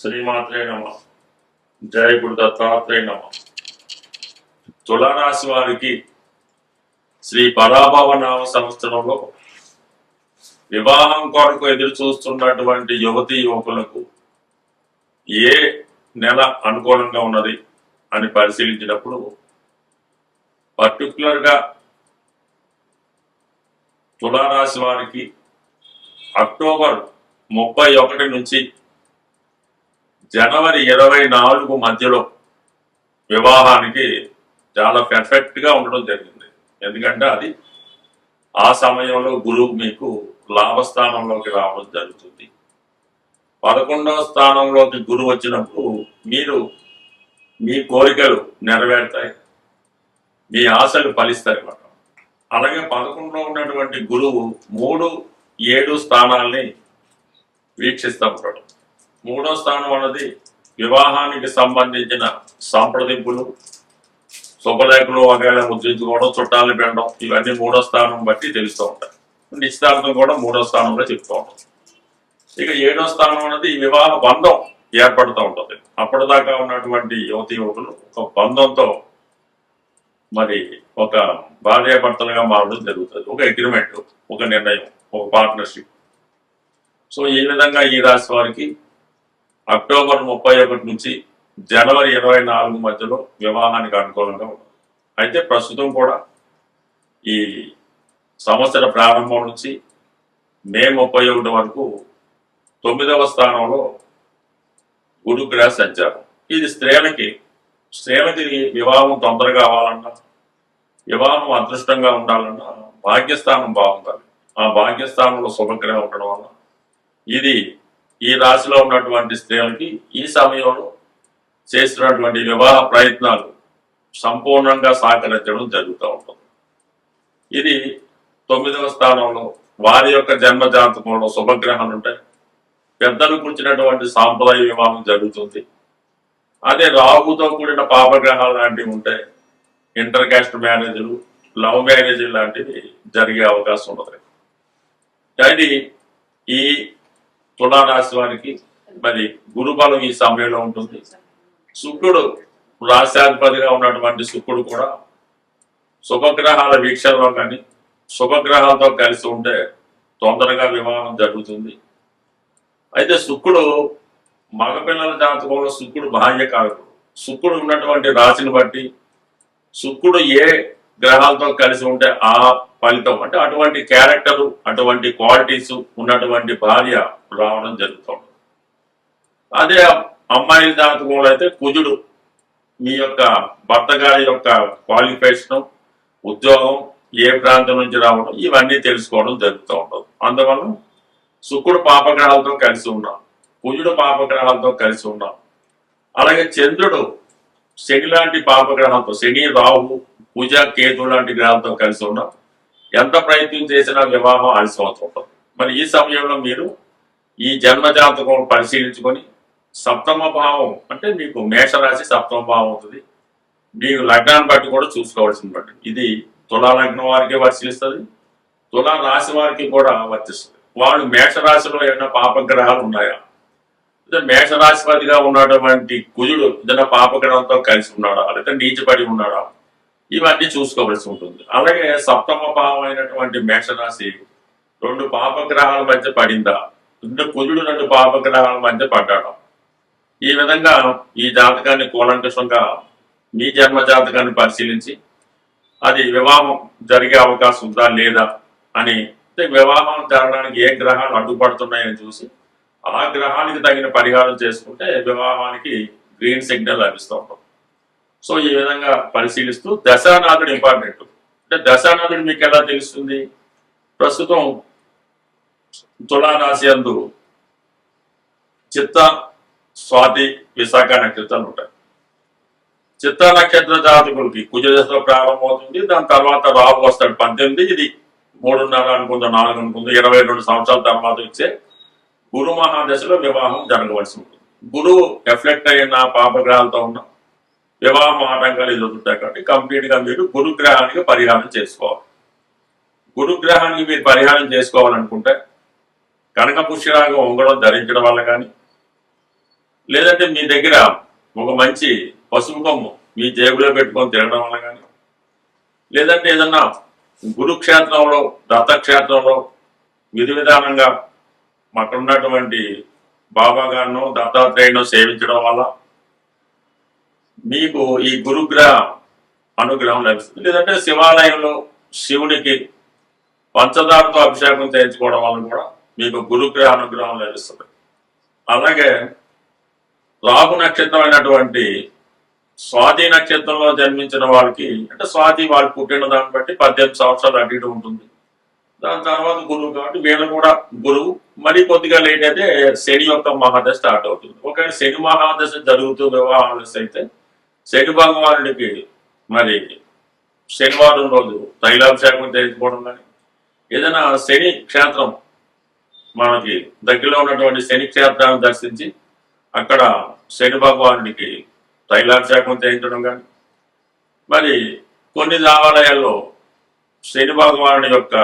శ్రీమాత్రే నమ. జయ గురు దత్తాత్రేయ నమ. తులారాశి వారికి శ్రీ పరాభవ నామ సంవత్సరంలో వివాహం కొరకు ఎదురు చూస్తున్నటువంటి యువతీ యువకులకు ఏ నెల అనుకూలంగా ఉన్నది అని పరిశీలించినప్పుడు పర్టికులర్గా తులారాశి వారికి అక్టోబర్ 31 నుంచి జనవరి 24 మధ్యలో వివాహానికి చాలా పెర్ఫెక్ట్ గా ఉండడం జరిగింది. ఎందుకంటే అది ఆ సమయంలో గురువు మీకు లాభస్థానంలోకి రావడం జరుగుతుంది. 11వ స్థానంలోకి గురువు వచ్చినప్పుడు మీరు మీ కోరికలు నెరవేరుతాయి, మీ ఆశలు ఫలిస్తాయి అన్నమాట. అలాగే 11లో ఉన్నటువంటి గురువు 3, 7 స్థానాల్ని వీక్షిస్తూ ఉంటాడు. 3వ స్థానం అన్నది వివాహానికి సంబంధించిన సంప్రదింపులు, శుభలేఖలు వగైరా ముద్రించుకోవడం, చుట్టాలను పెట్టడం, ఇవన్నీ 3వ స్థానం బట్టి తెలుస్తూ ఉంటాయి. నిశ్చితార్థం కూడా 3వ స్థానంలో చెప్తూ ఉంటుంది. ఇక 7వ స్థానం అనేది వివాహ బంధం ఏర్పడుతూ ఉంటుంది. అప్పటిదాకా ఉన్నటువంటి యువతి యువకులు ఒక బంధంతో మరి ఒక భార్యాభర్తలుగా మారడం జరుగుతుంది. ఒక అగ్రిమెంట్, ఒక నిర్ణయం, ఒక పార్ట్నర్షిప్. సో ఈ విధంగా ఈ రాశి వారికి అక్టోబర్ 31 నుంచి జనవరి 24 మధ్యలో వివాహానికి అనుకూలంగా ఉంటుంది. అయితే ప్రస్తుతం కూడా ఈ సంవత్సర ప్రారంభం నుంచి మే 31 వరకు 9వ స్థానంలో గురుగ్రహ సంచారం. ఇది స్త్రీలకి వివాహం తొందరగా అవ్వాలన్నా, వివాహం అదృష్టంగా ఉండాలన్నా భాగ్యస్థానం బాగుండాలి. ఆ భాగ్యస్థానంలో శుభగ్రహం ఉండడం వల్ల ఇది ఈ రాశిలో ఉన్నటువంటి స్త్రీలకి ఈ సమయంలో చేస్తున్నటువంటి వివాహ ప్రయత్నాలు సంపూర్ణంగా సహకరించడం జరుగుతూ ఉంటుంది. ఇది 9వ స్థానంలో వారి యొక్క జన్మ జాతకంలో శుభగ్రహాలు ఉంటాయి. పెద్దలు కూర్చున్నటువంటి సాంప్రదాయ వివాహం జరుగుతుంది. అదే రాహుతో కూడిన పాపగ్రహాలు లాంటివి ఉంటే ఇంటర్ కాస్ట్ మ్యారేజ్లు, లవ్ మ్యారేజ్ లాంటివి జరిగే అవకాశం ఉంటుంది. అది ఈ తులారాశి వారికి మరి గురుబలం ఈ సమయంలో ఉంటుంది. శుక్రుడు రాశ్యాధిపతిగా ఉన్నటువంటి శుక్రుడు కూడా శుభగ్రహాల వీక్షణలో కానీ శుభగ్రహాలతో కలిసి ఉంటే తొందరగా వివాహం జరుగుతుంది. అయితే శుక్రుడు మగపిల్లల జాతకంలో శుక్రుడు బాహ్యకారకుడు. శుక్రుడు ఉన్నటువంటి రాశిని బట్టి శుక్రుడు ఏ గ్రహాలతో కలిసి ఉంటే ఆ ఫలితం, అంటే అటువంటి క్యారెక్టరు, అటువంటి క్వాలిటీస్ ఉన్నటువంటి భార్య రావడం జరుగుతుంది. అదే అమ్మాయిల జాతకంలో అయితే కుజుడు మీ యొక్క భర్త గారి యొక్క క్వాలిఫికేషన్, ఉద్యోగం, ఏ ప్రాంతం నుంచి రావడం, ఇవన్నీ తెలుసుకోవడం జరుగుతూ ఉంటుంది. అందువల్ల శుక్రుడు పాపగ్రహాలతో కలిసి ఉన్నాం, కుజుడు పాపగ్రహాలతో కలిసి ఉన్నాం. అలాగే చంద్రుడు శని లాంటి పాపగ్రహాలతో, శని, రాహు, కుజ, కేతు లాంటి గ్రహాలతో కలిసి ఉన్నాం. ఎంత ప్రయత్నం చేసినా వివాహం ఆలస్యం అవుతుంటుంది. మరి ఈ సమయంలో మీరు ఈ జన్మజాతకం పరిశీలించుకొని సప్తమ భావం, అంటే మీకు మేషరాశి సప్తమ భావం అవుతుంది. మీకు లగ్నాన్ని బట్టి కూడా చూసుకోవాల్సింది బట్టి ఇది తులా లగ్నం వారికి వర్తిస్తుంది, తులా రాశి వారికి కూడా వర్తిస్తుంది. వాళ్ళు మేషరాశిలో ఏమైనా పాపగ్రహాలు ఉన్నాయా, మేషరాశిపతిగా ఉన్నటువంటి కుజుడు ఏదైనా పాపగ్రహంతో కలిసి ఉన్నాడా, లేదా నీచపడి ఉన్నాడా, ఇవన్నీ చూసుకోవలసి ఉంటుంది. అలాగే సప్తమ భావం అయినటువంటి మేషరాశి 2 పాపగ్రహాల మధ్య పడిందా, కుజుడు 2 పాపగ్రహాల మధ్య పడ్డాడు. ఈ విధంగా ఈ జాతకాన్ని కూలంకషంగా మీ జన్మ జాతకాన్ని పరిశీలించి అది వివాహం జరిగే అవకాశం ఉందా లేదా అని, వివాహం జరగడానికి ఏ గ్రహాలు అడ్డుపడుతున్నాయని చూసి ఆ గ్రహానికి తగిన పరిహారం చేసుకుంటే వివాహానికి గ్రీన్ సిగ్నల్ లభిస్తూ ఉంటుంది. సో ఈ విధంగా పరిశీలిస్తూ దశానాథుడు ఇంపార్టెంట్. అంటే దశానాథుడు మీకు ఎలా తెలుస్తుంది? ప్రస్తుతం తులారాశి యందు చిత్త, స్వాతి, విశాఖ నక్షత్రాలు ఉంటాయి. చిత్త నక్షత్ర జాతకులకి కుజదశ ప్రారంభమవుతుంది. దాని తర్వాత రాహు వస్తాడు 18, ఇది 3.5 అనుకుందా, 4 అనుకుందా, 22 సంవత్సరాల తర్వాత వచ్చే గురు మహాదశలో వివాహం జరగవలసి ఉంటుంది. గురువు ఎఫ్లెక్ట్ అయిన పాపగ్రహాలతో ఉన్న వివాహం ఆటంకాలు ఎదుగుతాయి. కాబట్టి కంప్లీట్ గా మీరు గురుగ్రహానికి పరిహారం చేసుకోవాలి. గురుగ్రహానికి మీరు పరిహారం చేసుకోవాలనుకుంటే కనక పుష్యరాగం ఉంగరం ధరించడం వల్ల కానీ, లేదంటే మీ దగ్గర ఒక మంచి పసుపు కొమ్ము మీ జేబులో పెట్టుకొని తిరగడం వల్ల కానీ, లేదంటే ఏదన్నా గురుక్షేత్రంలో దత్తక్షేత్రంలో విధి విధానంగా అక్కడ ఉన్నటువంటి బాబా గారినో దత్తాత్రేయును సేవించడం వల్ల మీకు ఈ గురుగ్రహ అనుగ్రహం లభిస్తుంది. లేదంటే శివాలయంలో శివునికి పంచదారతో అభిషేకం చేయించుకోవడం వల్ల కూడా మీకు గురుగ్రహ అనుగ్రహం లభిస్తుంది. అలాగే రాహు నక్షత్రం అయినటువంటి స్వాతి నక్షత్రంలో జన్మించిన వాళ్ళకి, అంటే స్వాతి వాళ్ళు పుట్టిన దాన్ని బట్టి 18 సంవత్సరాలు అటు ఇటు ఉంటుంది. దాని తర్వాత గురువు కాబట్టి వీళ్ళు కూడా గురువు. మరి కొద్దిగా లేట్ అయితే శని యొక్క మహాదశ స్టార్ట్ అవుతుంది. ఒకవేళ శని మహాదశ జరుగుతూ వివాహం దశ అయితే శని భగవానుడికి మరి శనివారం రోజు తైలాభిషేకం చేయించుకోవడం కానీ, ఏదైనా శని క్షేత్రం మనకి దగ్గరలో ఉన్నటువంటి శని క్షేత్రాన్ని దర్శించి అక్కడ శని భగవానుడికి తైలాభిషేకం చేయించడం కానీ, మరి కొన్ని దేవాలయాల్లో శని భగవానుడి యొక్క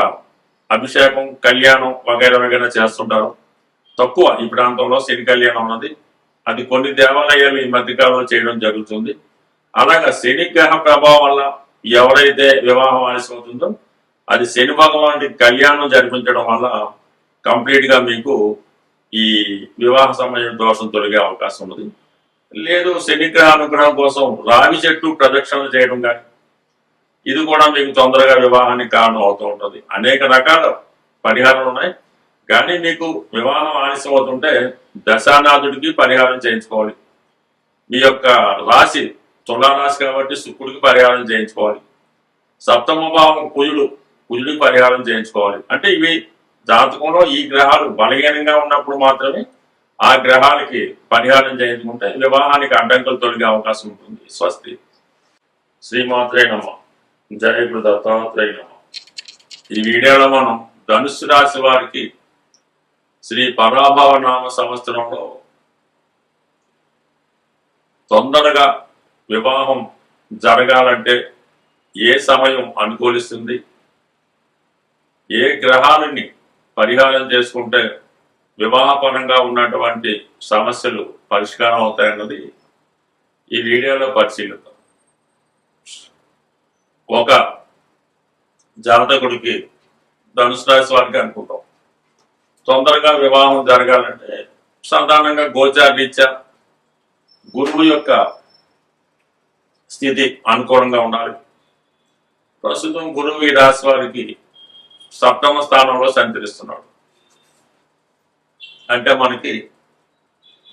అభిషేకం కళ్యాణం వగైరా వగైరా చేస్తుంటారు. తక్కువ ఈ ప్రాంతంలో శని కళ్యాణం ఉన్నది, అది కొన్ని దేవాలయాలు ఈ మధ్యకాలంలో చేయడం జరుగుతుంది. అలాగా శని గ్రహ ప్రభావం వల్ల ఎవరైతే వివాహం ఆలస్యం అవుతుందో అది శని భగవానుడి కళ్యాణం జరిపించడం వల్ల కంప్లీట్ గా మీకు ఈ వివాహ సమయం దోషం తొలగే అవకాశం ఉన్నది. లేదు శనిగ్రహ అనుగ్రహం కోసం రావి చెట్టు ప్రదక్షిణలు చేయడం కానీ, ఇది కూడా మీకు తొందరగా వివాహానికి కారణం అవుతూ ఉంటుంది. అనేక రకాల పరిహారాలు ఉన్నాయి, కానీ మీకు వివాహం ఆలస్యం అవుతుంటే దశానాథుడికి పరిహారం చేయించుకోవాలి. మీ యొక్క రాశి తులారాశి కాబట్టి శుక్రుడికి పరిహారం చేయించుకోవాలి. సప్తమ భావం కుజుడికి పరిహారం చేయించుకోవాలి. అంటే ఇవి జాతకంలో ఈ గ్రహాలు బలహీనంగా ఉన్నప్పుడు మాత్రమే ఆ గ్రహాలకి పరిహారం చేయించుకుంటే వివాహానికి అడ్డంకులు తొలగే అవకాశం ఉంటుంది. స్వస్తి. శ్రీమాత్రే నమః. జయ గురు దత్తాత్రేయ నమః. ఈ వీడియోలో మనం ధనుస్సు రాశి వారికి శ్రీ పరాభవ నామ సంవత్సరంలో తొందరగా వివాహం జరగాలంటే ఏ సమయం అనుకూలిస్తుంది, ఏ గ్రహాలని పరిహారం చేసుకుంటే వివాహపరంగా ఉన్నటువంటి సమస్యలు పరిష్కారం అవుతాయన్నది ఈ వీడియోలో పరిశీలిద్దాం. ఒక జాతకుడికి ధనుసు రాశి వారికి అనుకుంటాం తొందరగా వివాహం జరగాలంటే సాధారణంగా గోచార రీత్యా గురువు యొక్క స్థితి అనుకూలంగా ఉండాలి. ప్రస్తుతం గురువు ఈ రాశి వారికి సప్తమ స్థానంలో సంచరిస్తున్నాడు. అంటే మనకి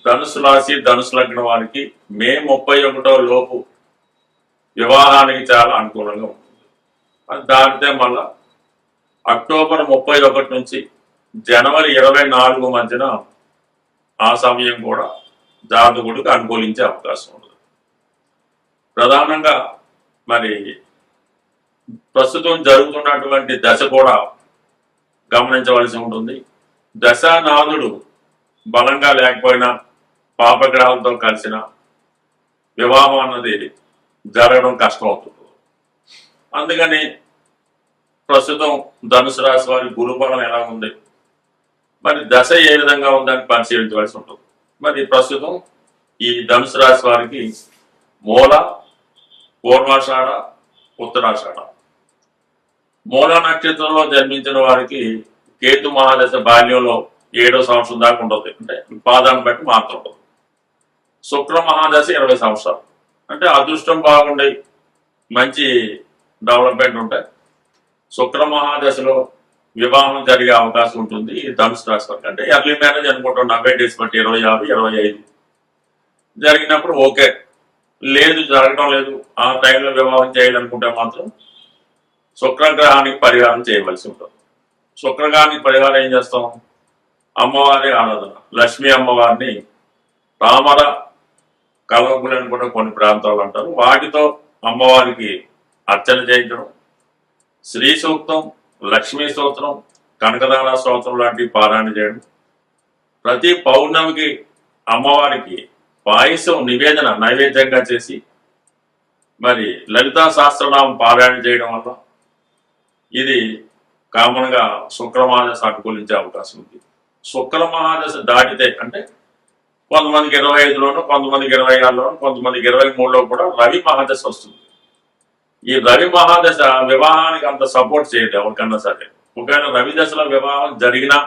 ధనుసు రాశి ధనుసు లగ్నం వారికి మే 31 లోపు వివాహానికి చాలా అనుకూలంగా ఉంటుంది. అది దాటితే మళ్ళా అక్టోబర్ 31 నుంచి జనవరి 24 మధ్యన ఆ సమయం కూడా జాతకుడికి అనుకూలించే అవకాశం ఉంటుంది. ప్రధానంగా మరి ప్రస్తుతం జరుగుతున్నటువంటి దశ కూడా గమనించవలసి ఉంటుంది. దశానాథుడు బలంగా లేకపోయినా పాపగ్రహాలతో కలిసిన వివాహం అన్నది జరగడం కష్టం అవుతుంది. అందుకని ప్రస్తుతం ధనుసు రాశి వారి గురుబలం ఎలా ఉంది, మరి దశ ఏ విధంగా ఉందని పరిశీలించవలసి ఉంటుంది. మరి ప్రస్తుతం ఈ ధనుసు రాశి వారికి మూల, పూర్వాషాఢ, ఉత్తరాషాఢ. మూల నక్షత్రంలో జన్మించిన వారికి కేతు మహాదశ బాల్యంలో 7వ సంవత్సరం దాకా ఉంటుంది, అంటే పాదాన్ని బట్టి మాత్రం ఉంటుంది. శుక్ర మహాదశ 20 సంవత్సరాలు, అంటే అదృష్టం బాగుండే మంచి డెవలప్మెంట్ ఉంటాయి. శుక్ర మహాదశలో వివాహం జరిగే అవకాశం ఉంటుంది ఈ ధనుసు రాశి వారికి. అంటే ఎర్లీ మ్యారేజ్ అనుకుంటాం 90 డేస్ బట్టి 25, 25 జరిగినప్పుడు ఓకే. లేదు జరగడం లేదు, ఆ టైంలో వివాహం చేయాలనుకుంటే మాత్రం శుక్రగ్రహానికి పరిహారం చేయవలసి ఉంటుంది. శుక్రగ్రహానికి పరిహారం ఏం చేస్తాం? అమ్మవారి ఆరాధన, లక్ష్మీ అమ్మవారిని తామర కలవకులని కూడా కొన్ని ప్రాంతాలు అంటారు, వాటితో అమ్మవారికి అర్చన చేయించడం, శ్రీ సూక్తం, లక్ష్మీ స్తోత్రం, కనకదార స్తోత్రం లాంటివి పారాయణ చేయడం, ప్రతి పౌర్ణమికి అమ్మవారికి పాయసం నివేదన నైవేద్యంగా చేసి మరి లలితా సహస్రనామం పారాయణ చేయడం వల్ల ఇది కామన్ గా శుక్ర మహాదశ అనుకూలించే అవకాశం ఉంది. శుక్ర మహాదశ దాటితే అంటే కొంతమందికి 25లోను, కొంతమందికి 26లోను, కొంతమందికి 23లో కూడా రవి మహాదశ వస్తుంది. ఈ రవి మహాదశ వివాహానికి అంత సపోర్ట్ చేయదు ఎవరికన్నా సరే. ఒకవేళ రవి దశలో వివాహం జరిగినా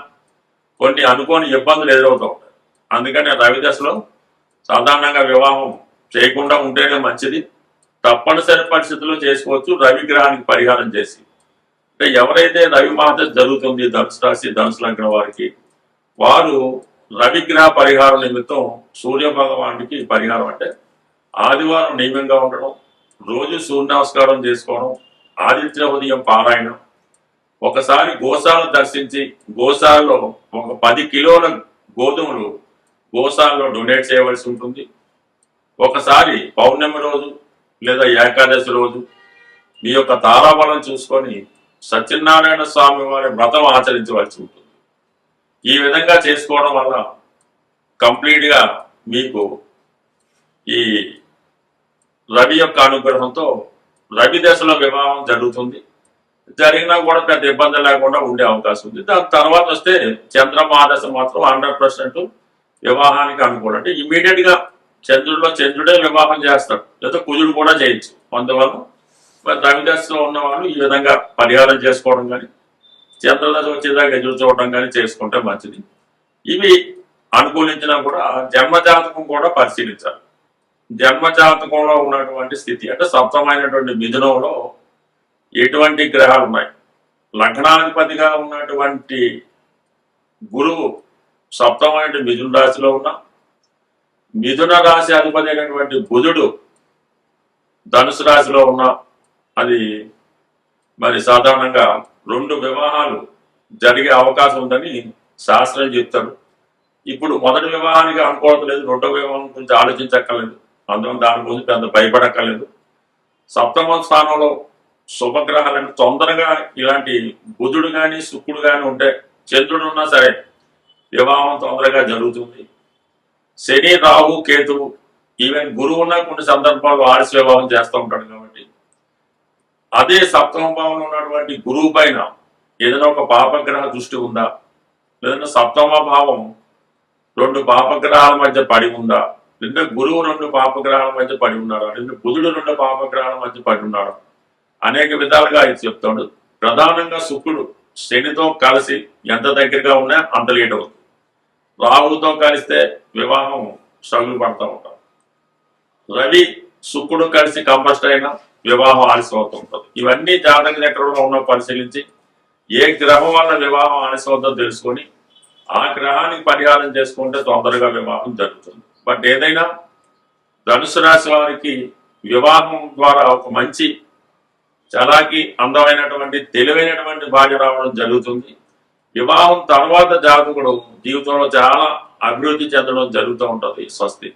కొన్ని అనుకోని ఇబ్బందులు ఎదురవుతూ ఉంటాయి. అందుకని రవి దశలో సాధారణంగా వివాహం చేయకుండా ఉంటేనే మంచిది. తప్పనిసరి పరిస్థితుల్లో చేసుకోవచ్చు రవి గ్రహానికి పరిహారం చేసి. అంటే ఎవరైతే రవి మహాదశ జరుగుతుంది ధనుసు రాశి ధనుసు లగ్నం వారికి, వారు రవిగ్రహ పరిహారం నిమిత్తం సూర్య భగవానికి పరిహారం అంటే ఆదివారం నియమంగా ఉండడం, రోజు సూర్య నమస్కారం చేసుకోవడం, ఆదిత్య ఉదయం పారాయణం, ఒకసారి గోశాల దర్శించి గోశాలలో ఒక 10 కిలోల గోధుమలు గోశాలలో డొనేట్ చేయవలసి ఉంటుంది. ఒకసారి పౌర్ణమి రోజు లేదా ఏకాదశి రోజు మీ యొక్క తారాబలం చూసుకొని సత్యనారాయణ స్వామి వారి వ్రతం ఆచరించవలసి ఉంటుంది. ఈ విధంగా చేసుకోవడం వల్ల కంప్లీట్గా మీకు ఈ రవి యొక్క అనుగ్రహంతో రవి దశలో వివాహం జరుగుతుంది. జరిగినా కూడా పెద్ద ఇబ్బంది లేకుండా ఉండే అవకాశం ఉంది. దాని తర్వాత వస్తే చంద్రమహాదశ మాత్రం 100% వివాహానికి అనుకూలం. అంటే ఇమీడియట్ గా చంద్రుడే వివాహం చేస్తాడు, లేదా కుజుడు కూడా చేయొచ్చు. అందువల్ల మరి రవి దశలో ఉన్న వాళ్ళు ఈ విధంగా పరిహారం చేసుకోవడం కానీ చంద్రదశ వచ్చేదాకా ఎదురు చూడటం కానీ చేసుకుంటే మంచిది. ఇవి అనుకూలించినా కూడా జన్మజాతకం కూడా పరిశీలించాలి. జన్మజాతకంలో ఉన్నటువంటి స్థితి అంటే సప్తమైనటువంటి మిథునంలో ఎటువంటి గ్రహాలు ఉన్నాయి, లగ్నాధిపతిగా ఉన్నటువంటి గురువు సప్తమైన మిథున రాశిలో ఉన్న, మిథున రాశి అధిపతి అయినటువంటి బుధుడు ధనుసు రాశిలో ఉన్న, అది మరి సాధారణంగా 2 వివాహాలు జరిగే అవకాశం ఉందని శాస్త్రం చెప్తారు. ఇప్పుడు మొదటి వివాహానికి అనుకూలత లేదు, రెండో వివాహం గురించి ఆలోచించక్కర్లేదు, అందువల్ల దాని గురించి పెద్ద భయపడక్కర్లేదు. సప్తమ స్థానంలో శుభగ్రహాలను తొందరగా ఇలాంటి బుధుడు కానీ శుక్రుడు కానీ ఉంటే, చంద్రుడు ఉన్నా సరే వివాహం తొందరగా జరుగుతుంది. శని రాహు కేతువు ఈవెన్ గురువు ఉన్న కొన్ని సందర్భాల్లో ఆలస్య వివాహం చేస్తూ ఉంటాడు. కాబట్టి అదే సప్తమ భావంలో ఉన్నటువంటి గురువు పైన ఏదైనా ఒక పాపగ్రహ దృష్టి ఉందా, లేదంటే సప్తమ భావం 2 పాపగ్రహాల మధ్య పడి ఉందా, లేదా గురువు 2 పాపగ్రహాల మధ్య పడి ఉన్నాడా, లేదా బుధుడు 2 పాపగ్రహాల మధ్య పడి ఉన్నాడా, అనేక విధాలుగా ఇది చెప్తాడు. ప్రధానంగా శుక్రుడు శనితో కలిసి ఎంత దగ్గరగా ఉన్నా అంత లేట్ అవుతుంది. రాహుతో కలిస్తే వివాహం స్ట్రగుల్ పడుతూ ఉంటాం. రవి శుక్రుడు కలిసి కంబస్ట్ అయినా వివాహం ఆలస్యం అవుతూ ఉంటుంది. ఇవన్నీ జాతక చక్రంలో ఉన్న పరిశీలించి ఏ గ్రహం వల్ల వివాహం ఆలస్యం అవుతుందో తెలుసుకొని ఆ గ్రహానికి పరిహారం చేసుకుంటే తొందరగా వివాహం జరుగుతుంది. బట్ ఏదైనా ధనుసు రాశి వారికి వివాహం ద్వారా ఒక మంచి చలాకి అందమైనటువంటి తెలివైనటువంటి భార్య రావడం జరుగుతుంది. వివాహం తర్వాత జాతకుడు జీవితంలో చాలా అభివృద్ధి చెందడం జరుగుతూ ఉంటుంది. స్వస్తి.